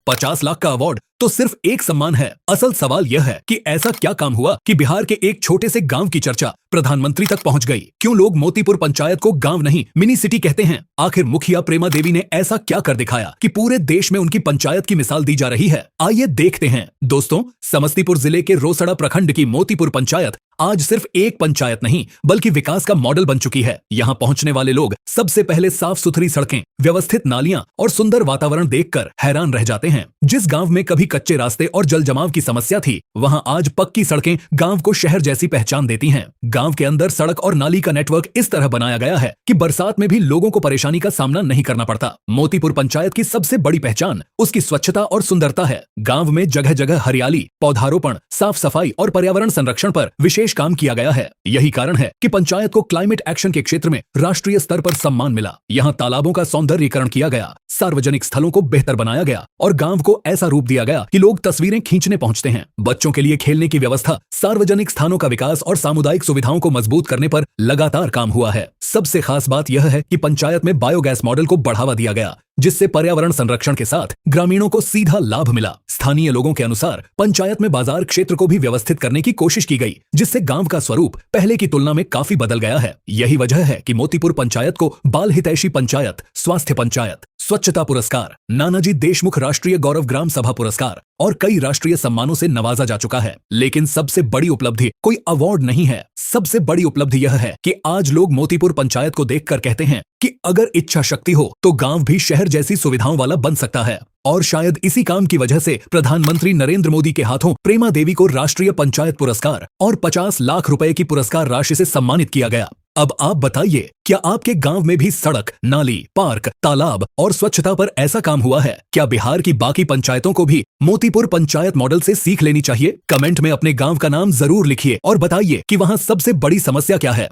50 लाख का अवार्ड तो सिर्फ एक सम्मान है। असल सवाल यह है कि ऐसा क्या काम हुआ कि बिहार के एक छोटे से गांव की चर्चा प्रधानमंत्री तक पहुंच गई। क्यों लोग मोतीपुर पंचायत को गांव नहीं मिनी सिटी कहते हैं? आखिर मुखिया प्रेमा देवी ने ऐसा क्या कर दिखाया कि पूरे देश में उनकी पंचायत की मिसाल दी जा रही है? आइए देखते हैं। दोस्तों, समस्तीपुर जिले के रोसड़ा प्रखंड की मोतीपुर पंचायत आज सिर्फ एक पंचायत नहीं बल्कि विकास का मॉडल बन चुकी है। यहाँ पहुंचने वाले लोग सबसे पहले साफ सुथरी सड़कें, व्यवस्थित नालियां और सुंदर वातावरण देखकर हैरान रह जाते हैं। जिस गांव में कभी कच्चे रास्ते और जल जमाव की समस्या थी, वहां आज पक्की सड़कें गांव को शहर जैसी पहचान देती हैं। गांव के अंदर सड़क और नाली का नेटवर्क इस तरह बनाया गया है कि बरसात में भी लोगों को परेशानी का सामना नहीं करना पड़ता। मोतीपुर पंचायत की सबसे बड़ी पहचान उसकी स्वच्छता और सुंदरता है। गांव में जगह जगह हरियाली, पौधारोपण, साफ सफाई और पर्यावरण संरक्षण पर विशेष काम किया गया है। यही कारण है कि पंचायत को क्लाइमेट एक्शन के क्षेत्र में राष्ट्रीय स्तर पर सम्मान मिला। यहाँ तालाबों का सौंदर्यीकरण किया गया, सार्वजनिक स्थलों को बेहतर बनाया गया और गांव को ऐसा रूप दिया गया कि लोग तस्वीरें खींचने पहुंचते हैं। बच्चों के लिए खेलने की व्यवस्था, सार्वजनिक स्थानों का विकास और सामुदायिक सुविधाओं को मजबूत करने पर लगातार काम हुआ है। सबसे खास बात यह है कि पंचायत में बायोगैस मॉडल को बढ़ावा दिया गया, जिससे पर्यावरण संरक्षण के साथ ग्रामीणों को सीधा लाभ मिला। स्थानीय लोगों के अनुसार पंचायत में बाजार क्षेत्र को भी व्यवस्थित करने की कोशिश की गई, जिससे गांव का स्वरूप पहले की तुलना में काफी बदल गया है। यही वजह है कि मोतीपुर पंचायत को बाल हितैषी पंचायत, स्वास्थ्य पंचायत, स्वच्छता पुरस्कार, नानाजी देशमुख राष्ट्रीय गौरव ग्राम सभा पुरस्कार और कई राष्ट्रीय सम्मानों से नवाजा जा चुका है। लेकिन सबसे बड़ी उपलब्धि कोई अवार्ड नहीं है। सबसे बड़ी उपलब्धि यह है कि आज लोग मोतीपुर पंचायत को देखकर कहते हैं कि अगर इच्छा शक्ति हो तो गांव भी शहर जैसी सुविधाओं वाला बन सकता है। और शायद इसी काम की वजह से प्रधानमंत्री नरेंद्र मोदी के हाथों प्रेमा देवी को राष्ट्रीय पंचायत पुरस्कार और 50 लाख रुपए की पुरस्कार राशि से सम्मानित किया गया। अब आप बताइए, क्या आपके गांव में भी सड़क, नाली, पार्क, तालाब और स्वच्छता पर ऐसा काम हुआ है? क्या बिहार की बाकी पंचायतों को भी मोतीपुर पंचायत मॉडल से सीख लेनी चाहिए? कमेंट में अपने गांव का नाम जरूर लिखिए और बताइए कि वहां सबसे बड़ी समस्या क्या है।